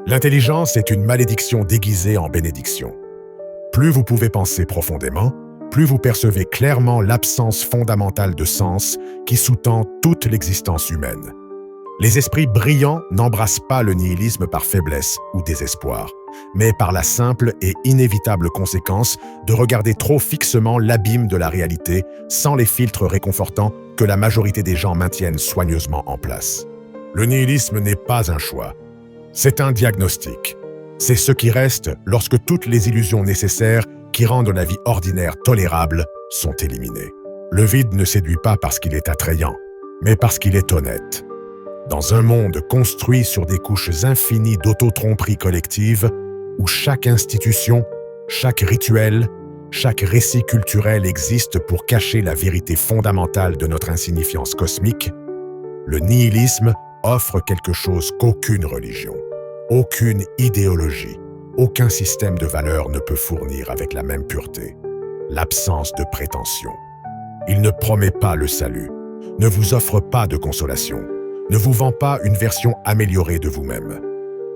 L'intelligence est une malédiction déguisée en bénédiction. Plus vous pouvez penser profondément, plus vous percevez clairement l'absence fondamentale de sens qui sous-tend toute l'existence humaine. Les esprits brillants n'embrassent pas le nihilisme par faiblesse ou désespoir, mais par la simple et inévitable conséquence de regarder trop fixement l'abîme de la réalité sans les filtres réconfortants que la majorité des gens maintiennent soigneusement en place. Le nihilisme n'est pas un choix, c'est un diagnostic. C'est ce qui reste lorsque toutes les illusions nécessaires qui rendent la vie ordinaire tolérable sont éliminées. Le vide ne séduit pas parce qu'il est attrayant, mais parce qu'il est honnête. Dans un monde construit sur des couches infinies d'autotromperie collective, où chaque institution, chaque rituel, chaque récit culturel existe pour cacher la vérité fondamentale de notre insignifiance cosmique, le nihilisme offre quelque chose qu'aucune religion, aucune idéologie, aucun système de valeurs ne peut fournir avec la même pureté: l'absence de prétention. Il ne promet pas le salut, ne vous offre pas de consolation, ne vous vend pas une version améliorée de vous-même.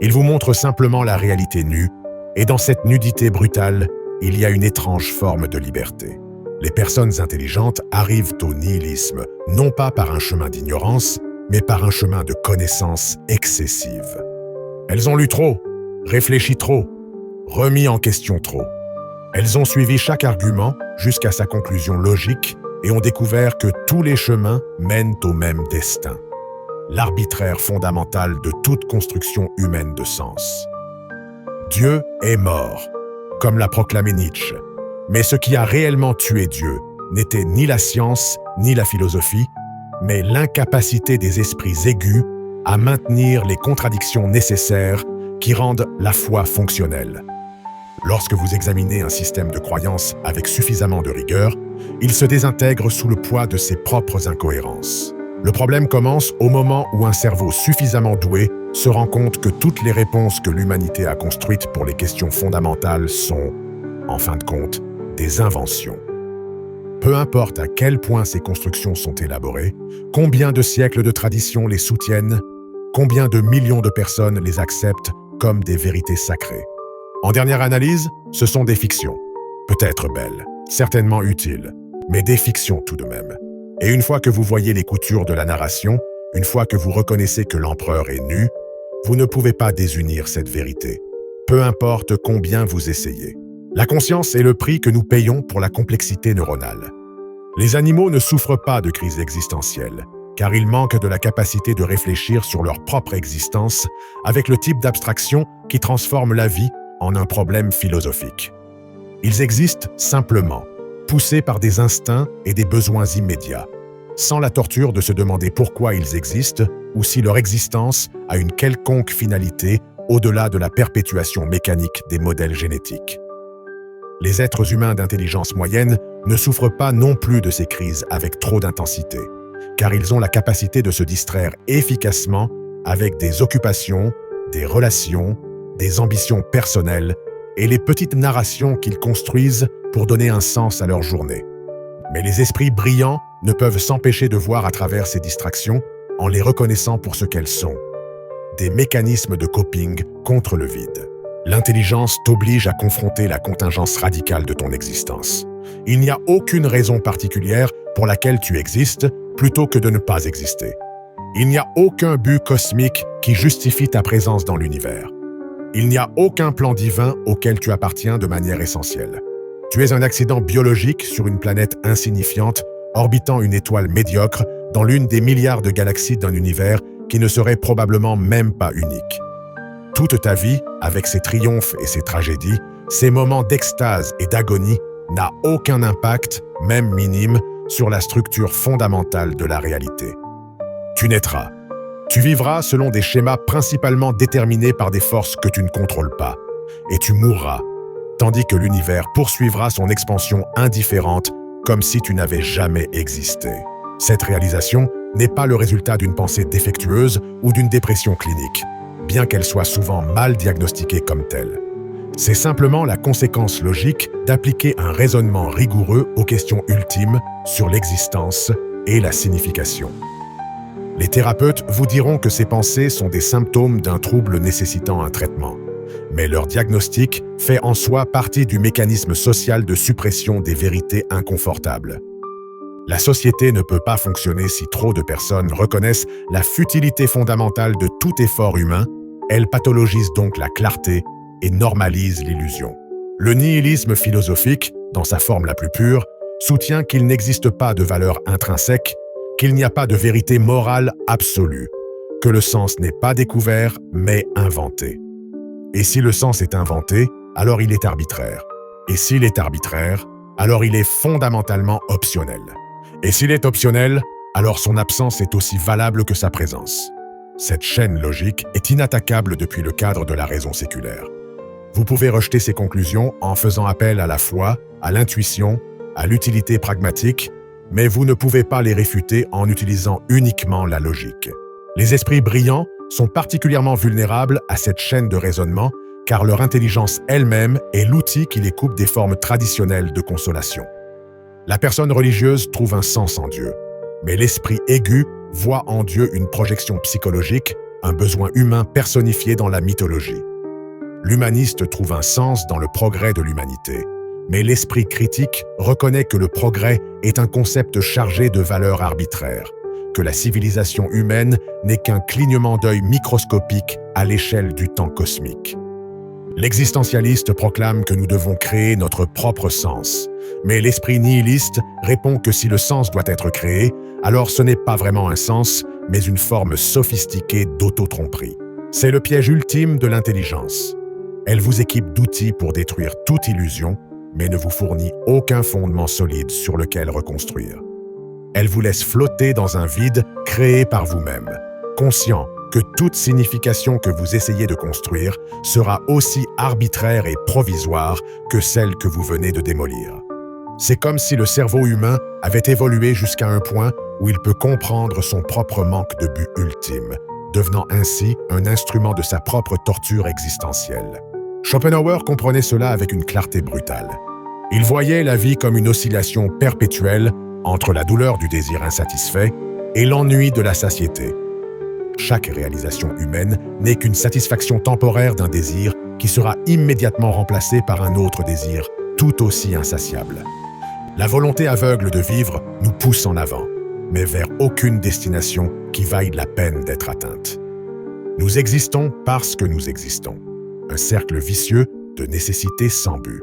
Il vous montre simplement la réalité nue, et dans cette nudité brutale, il y a une étrange forme de liberté. Les personnes intelligentes arrivent au nihilisme, non pas par un chemin d'ignorance, mais par un chemin de connaissance excessive. Elles ont lu trop, réfléchi trop, remis en question trop. Elles ont suivi chaque argument jusqu'à sa conclusion logique et ont découvert que tous les chemins mènent au même destin: l'arbitraire fondamental de toute construction humaine de sens. Dieu est mort, comme l'a proclamé Nietzsche. Mais ce qui a réellement tué Dieu n'était ni la science ni la philosophie, mais l'incapacité des esprits aigus à maintenir les contradictions nécessaires qui rendent la foi fonctionnelle. Lorsque vous examinez un système de croyances avec suffisamment de rigueur, il se désintègre sous le poids de ses propres incohérences. Le problème commence au moment où un cerveau suffisamment doué se rend compte que toutes les réponses que l'humanité a construites pour les questions fondamentales sont, en fin de compte, des inventions. Peu importe à quel point ces constructions sont élaborées, combien de siècles de tradition les soutiennent, combien de millions de personnes les acceptent comme des vérités sacrées. En dernière analyse, ce sont des fictions. Peut-être belles, certainement utiles, mais des fictions tout de même. Et une fois que vous voyez les coutures de la narration, une fois que vous reconnaissez que l'empereur est nu, vous ne pouvez pas désunir cette vérité, peu importe combien vous essayez. La conscience est le prix que nous payons pour la complexité neuronale. Les animaux ne souffrent pas de crise existentielle, car ils manquent de la capacité de réfléchir sur leur propre existence avec le type d'abstraction qui transforme la vie en un problème philosophique. Ils existent simplement, poussés par des instincts et des besoins immédiats, sans la torture de se demander pourquoi ils existent ou si leur existence a une quelconque finalité au-delà de la perpétuation mécanique des modèles génétiques. Les êtres humains d'intelligence moyenne ne souffrent pas non plus de ces crises avec trop d'intensité, car ils ont la capacité de se distraire efficacement avec des occupations, des relations, des ambitions personnelles et les petites narrations qu'ils construisent pour donner un sens à leur journée. Mais les esprits brillants ne peuvent s'empêcher de voir à travers ces distractions en les reconnaissant pour ce qu'elles sont: des mécanismes de coping contre le vide. L'intelligence t'oblige à confronter la contingence radicale de ton existence. Il n'y a aucune raison particulière pour laquelle tu existes plutôt que de ne pas exister. Il n'y a aucun but cosmique qui justifie ta présence dans l'univers. Il n'y a aucun plan divin auquel tu appartiens de manière essentielle. Tu es un accident biologique sur une planète insignifiante, orbitant une étoile médiocre dans l'une des milliards de galaxies d'un univers qui ne serait probablement même pas unique. Toute ta vie, avec ses triomphes et ses tragédies, ces moments d'extase et d'agonie, n'a aucun impact, même minime, sur la structure fondamentale de la réalité. Tu naîtras. Tu vivras selon des schémas principalement déterminés par des forces que tu ne contrôles pas. Et tu mourras, tandis que l'univers poursuivra son expansion indifférente comme si tu n'avais jamais existé. Cette réalisation n'est pas le résultat d'une pensée défectueuse ou d'une dépression clinique, bien qu'elle soit souvent mal diagnostiquée comme telle. C'est simplement la conséquence logique d'appliquer un raisonnement rigoureux aux questions ultimes sur l'existence et la signification. Les thérapeutes vous diront que ces pensées sont des symptômes d'un trouble nécessitant un traitement. Mais leur diagnostic fait en soi partie du mécanisme social de suppression des vérités inconfortables. La société ne peut pas fonctionner si trop de personnes reconnaissent la futilité fondamentale de tout effort humain. Elle pathologise donc la clarté et normalise l'illusion. Le nihilisme philosophique, dans sa forme la plus pure, soutient qu'il n'existe pas de valeur intrinsèque, qu'il n'y a pas de vérité morale absolue, que le sens n'est pas découvert mais inventé. Et si le sens est inventé, alors il est arbitraire. Et s'il est arbitraire, alors il est fondamentalement optionnel. Et s'il est optionnel, alors son absence est aussi valable que sa présence. Cette chaîne logique est inattaquable depuis le cadre de la raison séculaire. Vous pouvez rejeter ces conclusions en faisant appel à la foi, à l'intuition, à l'utilité pragmatique, mais vous ne pouvez pas les réfuter en utilisant uniquement la logique. Les esprits brillants sont particulièrement vulnérables à cette chaîne de raisonnement car leur intelligence elle-même est l'outil qui les coupe des formes traditionnelles de consolation. La personne religieuse trouve un sens en Dieu, mais l'esprit aigu voit en Dieu une projection psychologique, un besoin humain personnifié dans la mythologie. L'humaniste trouve un sens dans le progrès de l'humanité, mais l'esprit critique reconnaît que le progrès est un concept chargé de valeurs arbitraires, que la civilisation humaine n'est qu'un clignement d'œil microscopique à l'échelle du temps cosmique. L'existentialiste proclame que nous devons créer notre propre sens, mais l'esprit nihiliste répond que si le sens doit être créé, alors ce n'est pas vraiment un sens, mais une forme sophistiquée d'autotromperie. C'est le piège ultime de l'intelligence. Elle vous équipe d'outils pour détruire toute illusion, mais ne vous fournit aucun fondement solide sur lequel reconstruire. Elle vous laisse flotter dans un vide créé par vous-même, conscient que toute signification que vous essayez de construire sera aussi arbitraire et provisoire que celle que vous venez de démolir. C'est comme si le cerveau humain avait évolué jusqu'à un point où il peut comprendre son propre manque de but ultime, devenant ainsi un instrument de sa propre torture existentielle. Schopenhauer comprenait cela avec une clarté brutale. Il voyait la vie comme une oscillation perpétuelle entre la douleur du désir insatisfait et l'ennui de la satiété. Chaque réalisation humaine n'est qu'une satisfaction temporaire d'un désir qui sera immédiatement remplacé par un autre désir tout aussi insatiable. La volonté aveugle de vivre nous pousse en avant, mais vers aucune destination qui vaille la peine d'être atteinte. Nous existons parce que nous existons. Un cercle vicieux de nécessité sans but.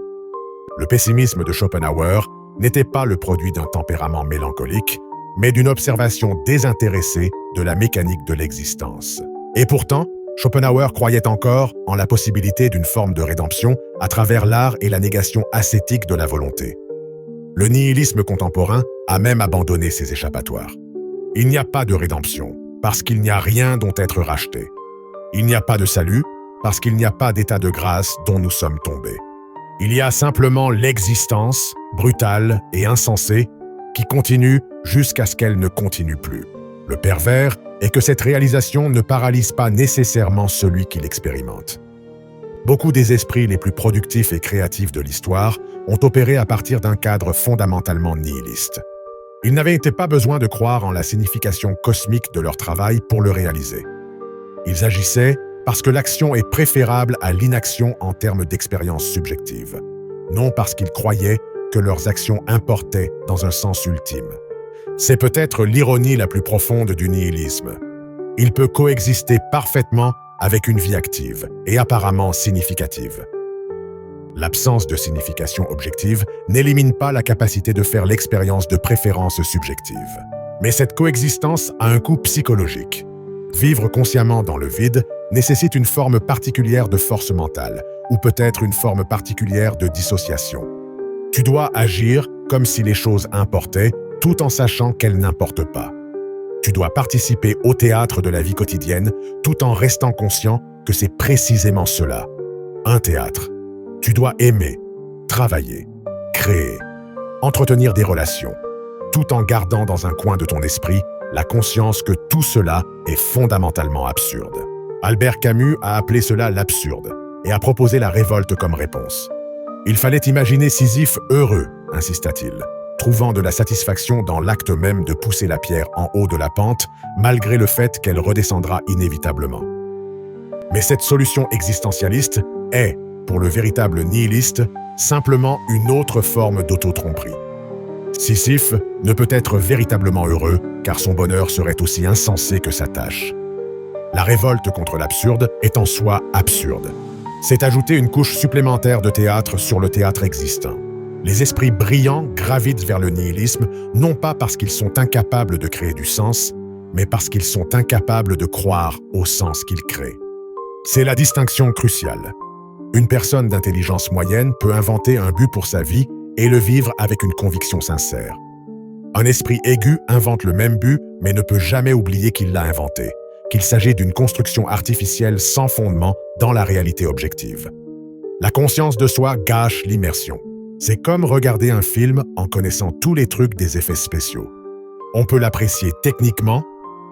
Le pessimisme de Schopenhauer n'était pas le produit d'un tempérament mélancolique, mais d'une observation désintéressée de la mécanique de l'existence. Et pourtant, Schopenhauer croyait encore en la possibilité d'une forme de rédemption à travers l'art et la négation ascétique de la volonté. Le nihilisme contemporain a même abandonné ces échappatoires. Il n'y a pas de rédemption, parce qu'il n'y a rien dont être racheté. Il n'y a pas de salut, parce qu'il n'y a pas d'état de grâce dont nous sommes tombés. Il y a simplement l'existence, brutale et insensée, qui continue jusqu'à ce qu'elle ne continue plus. Le pervers est que cette réalisation ne paralyse pas nécessairement celui qui l'expérimente. Beaucoup des esprits les plus productifs et créatifs de l'histoire ont opéré à partir d'un cadre fondamentalement nihiliste. Il n'avait été pas besoin de croire en la signification cosmique de leur travail pour le réaliser. Ils agissaient parce que l'action est préférable à l'inaction en termes d'expérience subjective, non parce qu'ils croyaient que leurs actions importaient dans un sens ultime. C'est peut-être l'ironie la plus profonde du nihilisme. Il peut coexister parfaitement avec une vie active et apparemment significative. L'absence de signification objective n'élimine pas la capacité de faire l'expérience de préférence subjective. Mais cette coexistence a un coût psychologique. Vivre consciemment dans le vide nécessite une forme particulière de force mentale, ou peut-être une forme particulière de dissociation. Tu dois agir comme si les choses importaient, tout en sachant qu'elles n'importent pas. Tu dois participer au théâtre de la vie quotidienne, tout en restant conscient que c'est précisément cela, un théâtre. Tu dois aimer, travailler, créer, entretenir des relations, tout en gardant dans un coin de ton esprit la conscience que tout cela est fondamentalement absurde. Albert Camus a appelé cela l'absurde et a proposé la révolte comme réponse. Il fallait imaginer Sisyphe heureux, insista-t-il. trouvant de la satisfaction dans l'acte même de pousser la pierre en haut de la pente, malgré le fait qu'elle redescendra inévitablement. Mais cette solution existentialiste est, pour le véritable nihiliste, simplement une autre forme d'autotromperie. Sisyphe ne peut être véritablement heureux, car son bonheur serait aussi insensé que sa tâche. La révolte contre l'absurde est en soi absurde. C'est ajouter une couche supplémentaire de théâtre sur le théâtre existant. Les esprits brillants gravitent vers le nihilisme, non pas parce qu'ils sont incapables de créer du sens, mais parce qu'ils sont incapables de croire au sens qu'ils créent. C'est la distinction cruciale. Une personne d'intelligence moyenne peut inventer un but pour sa vie et le vivre avec une conviction sincère. Un esprit aigu invente le même but, mais ne peut jamais oublier qu'il l'a inventé, qu'il s'agit d'une construction artificielle sans fondement dans la réalité objective. La conscience de soi gâche l'immersion. C'est comme regarder un film en connaissant tous les trucs des effets spéciaux. On peut l'apprécier techniquement,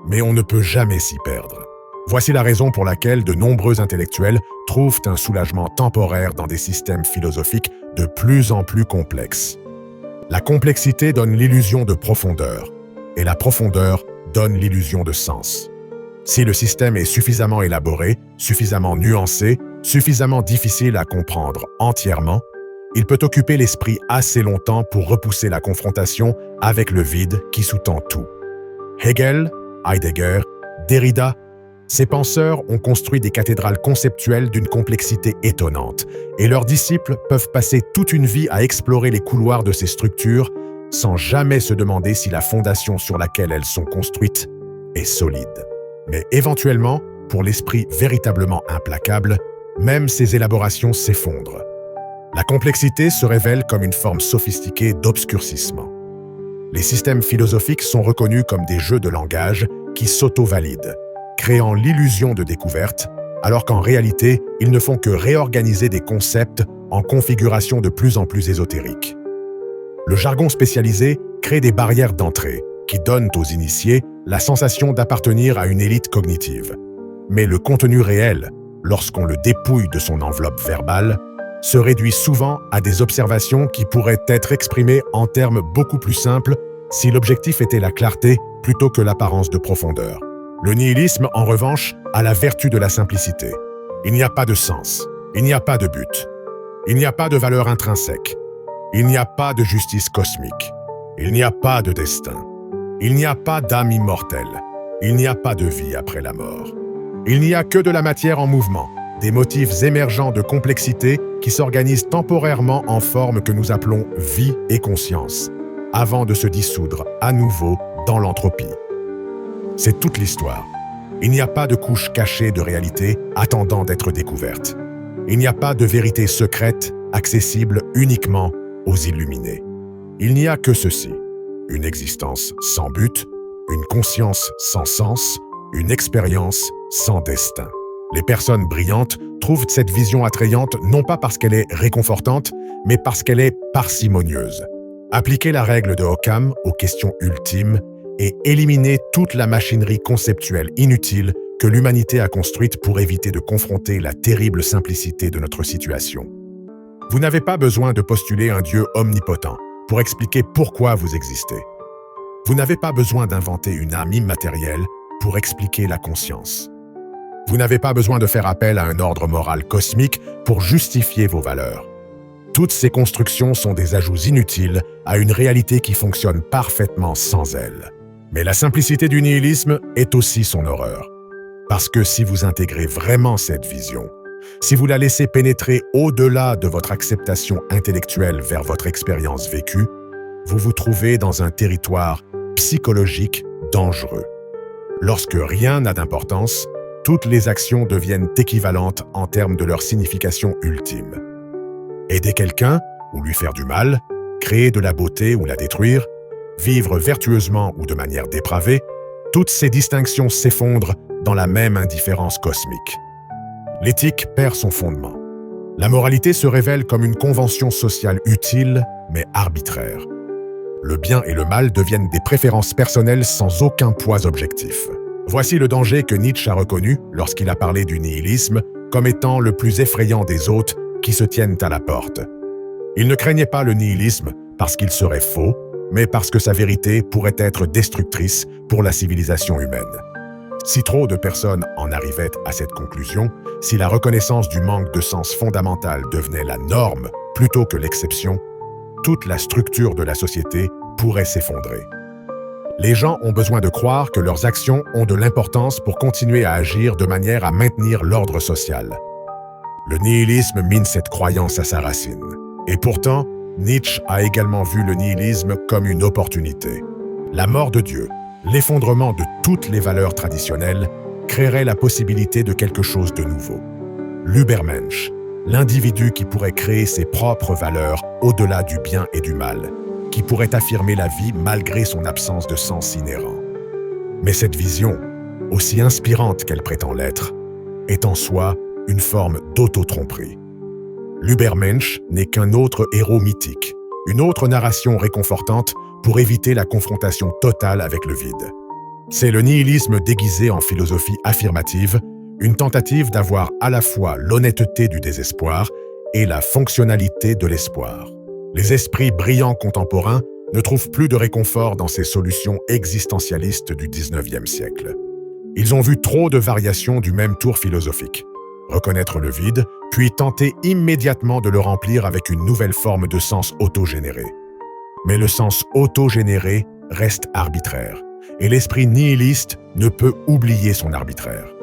mais on ne peut jamais s'y perdre. Voici la raison pour laquelle de nombreux intellectuels trouvent un soulagement temporaire dans des systèmes philosophiques de plus en plus complexes. La complexité donne l'illusion de profondeur, et la profondeur donne l'illusion de sens. Si le système est suffisamment élaboré, suffisamment nuancé, suffisamment difficile à comprendre entièrement, il peut occuper l'esprit assez longtemps pour repousser la confrontation avec le vide qui sous-tend tout. Hegel, Heidegger, Derrida, ces penseurs ont construit des cathédrales conceptuelles d'une complexité étonnante, et leurs disciples peuvent passer toute une vie à explorer les couloirs de ces structures sans jamais se demander si la fondation sur laquelle elles sont construites est solide. Mais éventuellement, pour l'esprit véritablement implacable, même ces élaborations s'effondrent. La complexité se révèle comme une forme sophistiquée d'obscurcissement. Les systèmes philosophiques sont reconnus comme des jeux de langage qui s'auto-valident, créant l'illusion de découverte, alors qu'en réalité, ils ne font que réorganiser des concepts en configurations de plus en plus ésotériques. Le jargon spécialisé crée des barrières d'entrée qui donnent aux initiés la sensation d'appartenir à une élite cognitive. Mais le contenu réel, lorsqu'on le dépouille de son enveloppe verbale, se réduit souvent à des observations qui pourraient être exprimées en termes beaucoup plus simples si l'objectif était la clarté plutôt que l'apparence de profondeur. Le nihilisme, en revanche, a la vertu de la simplicité. Il n'y a pas de sens, il n'y a pas de but, il n'y a pas de valeur intrinsèque, il n'y a pas de justice cosmique, il n'y a pas de destin, il n'y a pas d'âme immortelle, il n'y a pas de vie après la mort. Il n'y a que de la matière en mouvement, des motifs émergents de complexité qui s'organisent temporairement en formes que nous appelons vie et conscience, avant de se dissoudre à nouveau dans l'entropie. C'est toute l'histoire. Il n'y a pas de couche cachée de réalité attendant d'être découverte. Il n'y a pas de vérité secrète accessible uniquement aux illuminés. Il n'y a que ceci: une existence sans but, une conscience sans sens, une expérience sans destin. Les personnes brillantes trouvent cette vision attrayante non pas parce qu'elle est réconfortante, mais parce qu'elle est parcimonieuse. Appliquer la règle de Occam aux questions ultimes et éliminer toute la machinerie conceptuelle inutile que l'humanité a construite pour éviter de confronter la terrible simplicité de notre situation. Vous n'avez pas besoin de postuler un Dieu omnipotent pour expliquer pourquoi vous existez. Vous n'avez pas besoin d'inventer une âme immatérielle pour expliquer la conscience. Vous n'avez pas besoin de faire appel à un ordre moral cosmique pour justifier vos valeurs. Toutes ces constructions sont des ajouts inutiles à une réalité qui fonctionne parfaitement sans elles. Mais la simplicité du nihilisme est aussi son horreur. Parce que si vous intégrez vraiment cette vision, si vous la laissez pénétrer au-delà de votre acceptation intellectuelle vers votre expérience vécue, vous vous trouvez dans un territoire psychologique dangereux. Lorsque rien n'a d'importance, toutes les actions deviennent équivalentes en termes de leur signification ultime. Aider quelqu'un ou lui faire du mal, créer de la beauté ou la détruire, vivre vertueusement ou de manière dépravée, toutes ces distinctions s'effondrent dans la même indifférence cosmique. L'éthique perd son fondement. La moralité se révèle comme une convention sociale utile, mais arbitraire. Le bien et le mal deviennent des préférences personnelles sans aucun poids objectif. Voici le danger que Nietzsche a reconnu lorsqu'il a parlé du nihilisme comme étant le plus effrayant des hôtes qui se tiennent à la porte. Il ne craignait pas le nihilisme parce qu'il serait faux, mais parce que sa vérité pourrait être destructrice pour la civilisation humaine. Si trop de personnes en arrivaient à cette conclusion, si la reconnaissance du manque de sens fondamental devenait la norme plutôt que l'exception, toute la structure de la société pourrait s'effondrer. Les gens ont besoin de croire que leurs actions ont de l'importance pour continuer à agir de manière à maintenir l'ordre social. Le nihilisme mine cette croyance à sa racine. Et pourtant, Nietzsche a également vu le nihilisme comme une opportunité. La mort de Dieu, l'effondrement de toutes les valeurs traditionnelles, créerait la possibilité de quelque chose de nouveau. L'Übermensch, l'individu qui pourrait créer ses propres valeurs au-delà du bien et du mal, qui pourrait affirmer la vie malgré son absence de sens inhérent. Mais cette vision, aussi inspirante qu'elle prétend l'être, est en soi une forme d'auto-tromperie. L'Übermensch n'est qu'un autre héros mythique, une autre narration réconfortante pour éviter la confrontation totale avec le vide. C'est le nihilisme déguisé en philosophie affirmative, une tentative d'avoir à la fois l'honnêteté du désespoir et la fonctionnalité de l'espoir. Les esprits brillants contemporains ne trouvent plus de réconfort dans ces solutions existentialistes du XIXe siècle. Ils ont vu trop de variations du même tour philosophique. Reconnaître le vide, puis tenter immédiatement de le remplir avec une nouvelle forme de sens autogénéré. Mais le sens autogénéré reste arbitraire, et l'esprit nihiliste ne peut oublier son arbitraire.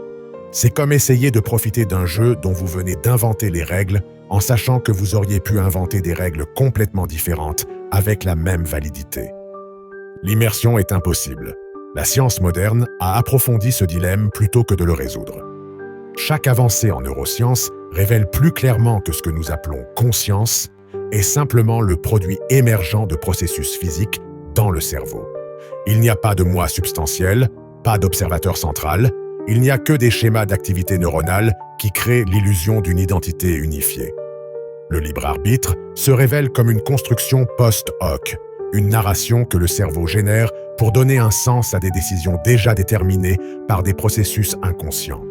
C'est comme essayer de profiter d'un jeu dont vous venez d'inventer les règles en sachant que vous auriez pu inventer des règles complètement différentes avec la même validité. L'immersion est impossible. La science moderne a approfondi ce dilemme plutôt que de le résoudre. Chaque avancée en neurosciences révèle plus clairement que ce que nous appelons conscience est simplement le produit émergent de processus physiques dans le cerveau. Il n'y a pas de moi substantiel, pas d'observateur central, il n'y a que des schémas d'activité neuronale qui créent l'illusion d'une identité unifiée. Le libre arbitre se révèle comme une construction post-hoc, une narration que le cerveau génère pour donner un sens à des décisions déjà déterminées par des processus inconscients.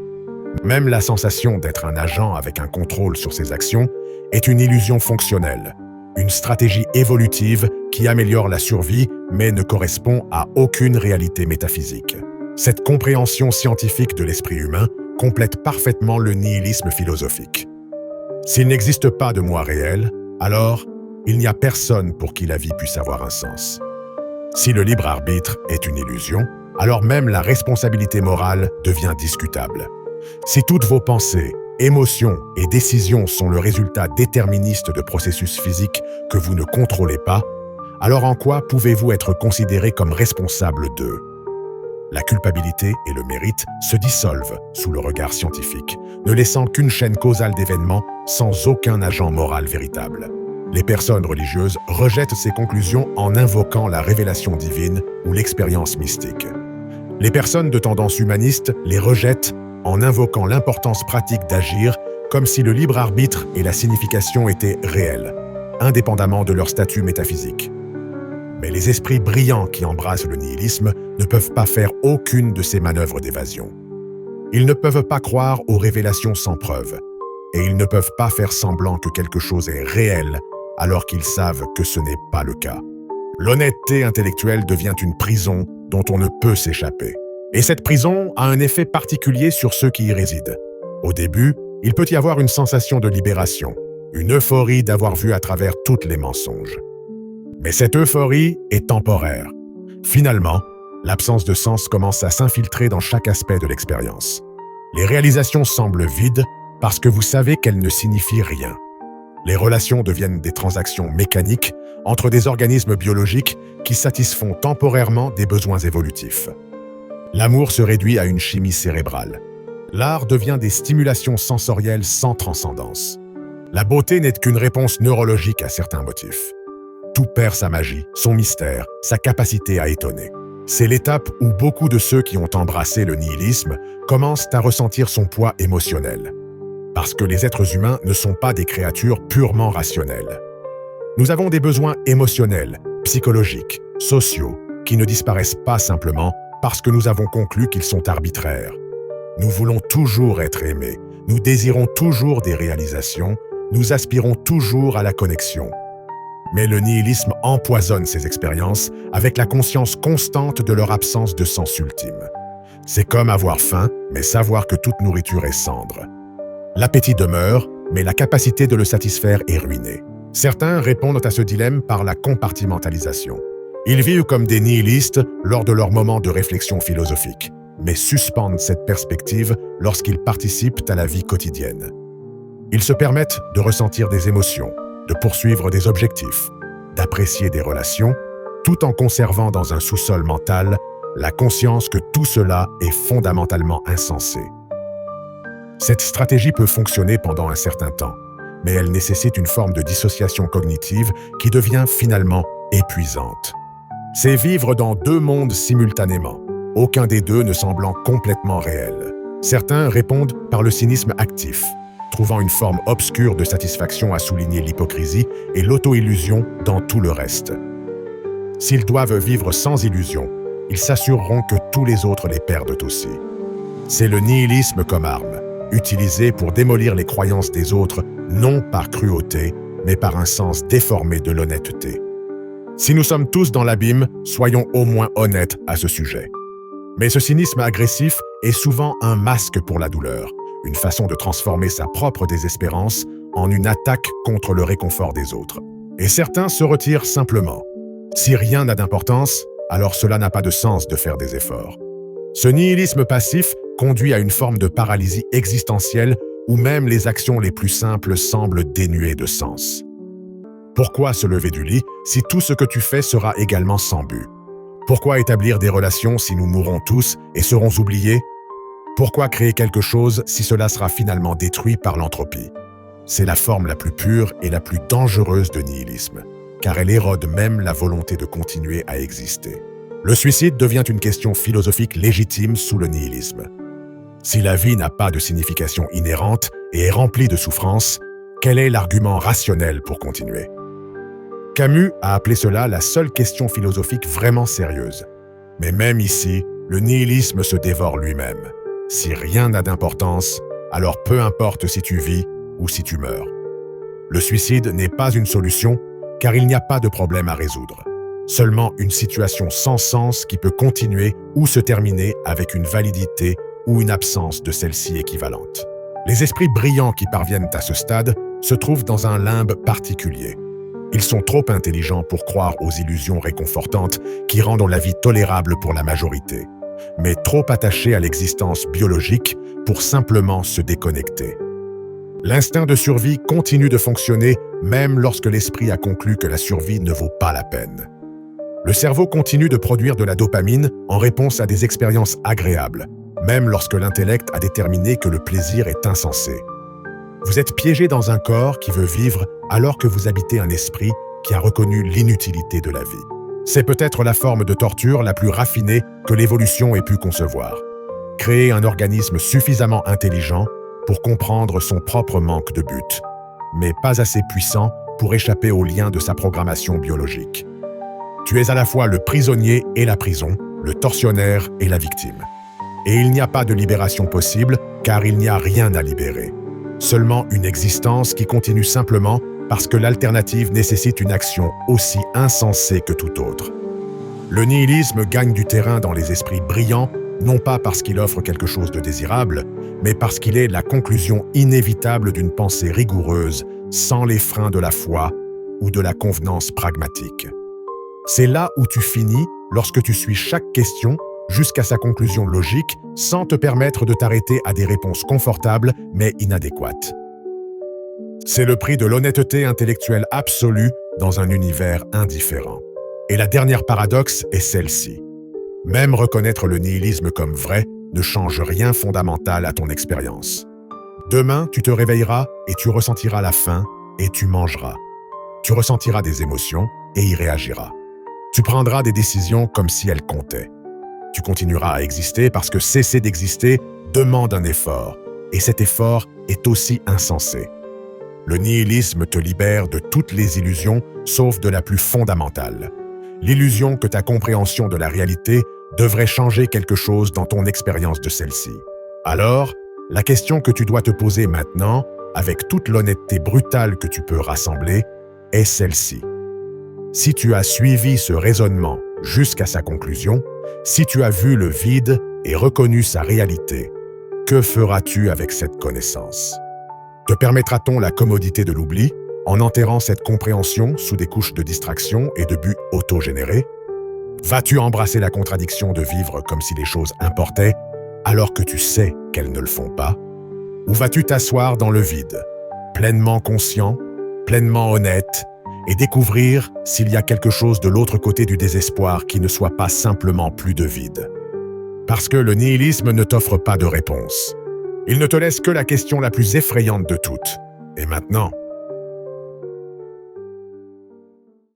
Même la sensation d'être un agent avec un contrôle sur ses actions est une illusion fonctionnelle, une stratégie évolutive qui améliore la survie mais ne correspond à aucune réalité métaphysique. Cette compréhension scientifique de l'esprit humain complète parfaitement le nihilisme philosophique. S'il n'existe pas de moi réel, alors il n'y a personne pour qui la vie puisse avoir un sens. Si le libre arbitre est une illusion, alors même la responsabilité morale devient discutable. Si toutes vos pensées, émotions et décisions sont le résultat déterministe de processus physiques que vous ne contrôlez pas, alors en quoi pouvez-vous être considéré comme responsable d'eux? La culpabilité et le mérite se dissolvent sous le regard scientifique, ne laissant qu'une chaîne causale d'événements sans aucun agent moral véritable. Les personnes religieuses rejettent ces conclusions en invoquant la révélation divine ou l'expérience mystique. Les personnes de tendance humaniste les rejettent en invoquant l'importance pratique d'agir comme si le libre arbitre et la signification étaient réels, indépendamment de leur statut métaphysique. Mais les esprits brillants qui embrassent le nihilisme ne peuvent pas faire aucune de ces manœuvres d'évasion. Ils ne peuvent pas croire aux révélations sans preuve, et ils ne peuvent pas faire semblant que quelque chose est réel alors qu'ils savent que ce n'est pas le cas. L'honnêteté intellectuelle devient une prison dont on ne peut s'échapper. Et cette prison a un effet particulier sur ceux qui y résident. Au début, il peut y avoir une sensation de libération, une euphorie d'avoir vu à travers tous les mensonges. Mais cette euphorie est temporaire. Finalement, l'absence de sens commence à s'infiltrer dans chaque aspect de l'expérience. Les réalisations semblent vides parce que vous savez qu'elles ne signifient rien. Les relations deviennent des transactions mécaniques entre des organismes biologiques qui satisfont temporairement des besoins évolutifs. L'amour se réduit à une chimie cérébrale. L'art devient des stimulations sensorielles sans transcendance. La beauté n'est qu'une réponse neurologique à certains motifs. Tout perd sa magie, son mystère, sa capacité à étonner. C'est l'étape où beaucoup de ceux qui ont embrassé le nihilisme commencent à ressentir son poids émotionnel. Parce que les êtres humains ne sont pas des créatures purement rationnelles. Nous avons des besoins émotionnels, psychologiques, sociaux, qui ne disparaissent pas simplement parce que nous avons conclu qu'ils sont arbitraires. Nous voulons toujours être aimés, nous désirons toujours des réalisations, nous aspirons toujours à la connexion. Mais le nihilisme empoisonne ces expériences avec la conscience constante de leur absence de sens ultime. C'est comme avoir faim, mais savoir que toute nourriture est cendre. L'appétit demeure, mais la capacité de le satisfaire est ruinée. Certains répondent à ce dilemme par la compartimentalisation. Ils vivent comme des nihilistes lors de leurs moments de réflexion philosophique, mais suspendent cette perspective lorsqu'ils participent à la vie quotidienne. Ils se permettent de ressentir des émotions, de poursuivre des objectifs, d'apprécier des relations, tout en conservant dans un sous-sol mental la conscience que tout cela est fondamentalement insensé. Cette stratégie peut fonctionner pendant un certain temps, mais elle nécessite une forme de dissociation cognitive qui devient finalement épuisante. C'est vivre dans deux mondes simultanément, aucun des deux ne semblant complètement réel. Certains répondent par le cynisme actif, trouvant une forme obscure de satisfaction à souligner l'hypocrisie et l'auto-illusion dans tout le reste. S'ils doivent vivre sans illusion, ils s'assureront que tous les autres les perdent aussi. C'est le nihilisme comme arme, utilisé pour démolir les croyances des autres, non par cruauté, mais par un sens déformé de l'honnêteté. Si nous sommes tous dans l'abîme, soyons au moins honnêtes à ce sujet. Mais ce cynisme agressif est souvent un masque pour la douleur, une façon de transformer sa propre désespérance en une attaque contre le réconfort des autres. Et certains se retirent simplement. Si rien n'a d'importance, alors cela n'a pas de sens de faire des efforts. Ce nihilisme passif conduit à une forme de paralysie existentielle où même les actions les plus simples semblent dénuées de sens. Pourquoi se lever du lit si tout ce que tu fais sera également sans but? Pourquoi établir des relations si nous mourrons tous et serons oubliés? Pourquoi créer quelque chose si cela sera finalement détruit par l'entropie? C'est la forme la plus pure et la plus dangereuse de nihilisme, car elle érode même la volonté de continuer à exister. Le suicide devient une question philosophique légitime sous le nihilisme. Si la vie n'a pas de signification inhérente et est remplie de souffrances, quel est l'argument rationnel pour continuer? Camus a appelé cela la seule question philosophique vraiment sérieuse. Mais même ici, le nihilisme se dévore lui-même. Si rien n'a d'importance, alors peu importe si tu vis ou si tu meurs. Le suicide n'est pas une solution, car il n'y a pas de problème à résoudre. Seulement une situation sans sens qui peut continuer ou se terminer avec une validité ou une absence de celle-ci équivalente. Les esprits brillants qui parviennent à ce stade se trouvent dans un limbe particulier. Ils sont trop intelligents pour croire aux illusions réconfortantes qui rendent la vie tolérable pour la majorité, mais trop attachés à l'existence biologique pour simplement se déconnecter. L'instinct de survie continue de fonctionner même lorsque l'esprit a conclu que la survie ne vaut pas la peine. Le cerveau continue de produire de la dopamine en réponse à des expériences agréables, même lorsque l'intellect a déterminé que le plaisir est insensé. Vous êtes piégé dans un corps qui veut vivre alors que vous habitez un esprit qui a reconnu l'inutilité de la vie. C'est peut-être la forme de torture la plus raffinée que l'évolution ait pu concevoir. Créer un organisme suffisamment intelligent pour comprendre son propre manque de but, mais pas assez puissant pour échapper aux liens de sa programmation biologique. Tu es à la fois le prisonnier et la prison, le tortionnaire et la victime. Et il n'y a pas de libération possible, car il n'y a rien à libérer. Seulement une existence qui continue simplement parce que l'alternative nécessite une action aussi insensée que tout autre. Le nihilisme gagne du terrain dans les esprits brillants, non pas parce qu'il offre quelque chose de désirable, mais parce qu'il est la conclusion inévitable d'une pensée rigoureuse, sans les freins de la foi ou de la convenance pragmatique. C'est là où tu finis lorsque tu suis chaque question jusqu'à sa conclusion logique sans te permettre de t'arrêter à des réponses confortables mais inadéquates. C'est le prix de l'honnêteté intellectuelle absolue dans un univers indifférent. Et la dernière paradoxe est celle-ci. Même reconnaître le nihilisme comme vrai ne change rien fondamental à ton expérience. Demain, tu te réveilleras et tu ressentiras la faim et tu mangeras. Tu ressentiras des émotions et y réagiras. Tu prendras des décisions comme si elles comptaient. Tu continueras à exister parce que cesser d'exister demande un effort, et cet effort est aussi insensé. Le nihilisme te libère de toutes les illusions, sauf de la plus fondamentale. L'illusion que ta compréhension de la réalité devrait changer quelque chose dans ton expérience de celle-ci. Alors, la question que tu dois te poser maintenant, avec toute l'honnêteté brutale que tu peux rassembler, est celle-ci. Si tu as suivi ce raisonnement jusqu'à sa conclusion, si tu as vu le vide et reconnu sa réalité, que feras-tu avec cette connaissance? Te permettra-t-on la commodité de l'oubli en enterrant cette compréhension sous des couches de distraction et de buts autogénérés? Vas-tu embrasser la contradiction de vivre comme si les choses importaient alors que tu sais qu'elles ne le font pas? Ou vas-tu t'asseoir dans le vide, pleinement conscient, pleinement honnête, et découvrir s'il y a quelque chose de l'autre côté du désespoir qui ne soit pas simplement plus de vide? Parce que le nihilisme ne t'offre pas de réponse. Il ne te laisse que la question la plus effrayante de toutes. Et maintenant,